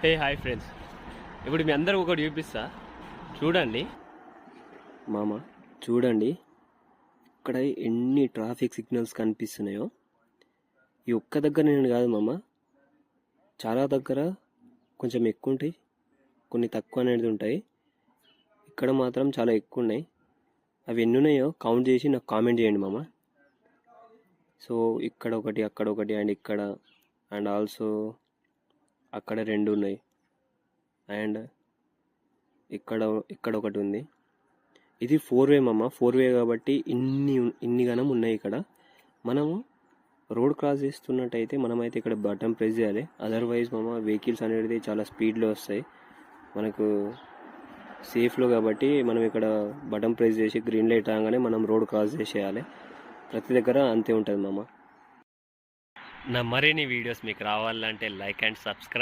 Hey hi friends, ఇప్పుడు మీ అందరూ ఒకటి చూపిస్తా చూడండి. మామ చూడండి, ఇక్కడ ఎన్ని ట్రాఫిక్ సిగ్నల్స్ కనిపిస్తున్నాయో. ఈ ఒక్క దగ్గర నేను కాదు మామ, చాలా దగ్గర కొంచెం ఎక్కువ ఉంటాయి, కొన్ని తక్కువ అనేది ఉంటాయి. ఇక్కడ మాత్రం చాలా ఎక్కువ ఉన్నాయి. అవి ఎన్ని ఉన్నాయో కౌంట్ చేసి నాకు కామెంట్ చేయండి మామ. సో ఇక్కడ ఒకటి, అక్కడ ఒకటి, అండ్ ఇక్కడ, అండ్ ఆల్సో అక్కడ 2 ఉన్నాయి, అండ్ ఇక్కడ ఇక్కడ ఒకటి ఉంది. ఇది 4-వే మామ, 4-వే కాబట్టి ఇన్ని గణం ఉన్నాయి ఇక్కడ. మనము రోడ్ క్రాస్ చేస్తున్నట్టయితే మనమైతే ఇక్కడ బటన్ ప్రెస్ చేయాలి. అదర్వైజ్ మామ వెహికల్స్ అనేది చాలా స్పీడ్లో వస్తాయి. మనకు సేఫ్లో కాబట్టి మనం ఇక్కడ బటన్ ప్రెస్ చేసి గ్రీన్ లైట్ రాగానే మనం రోడ్ క్రాస్ చేసేయాలి. ప్రతి దగ్గర అంతే ఉంటుంది మామ. నా మరిన్ని వీడియోస్ మీకు రావాలంటే లైక్ అండ్ సబ్స్క్రైబ్.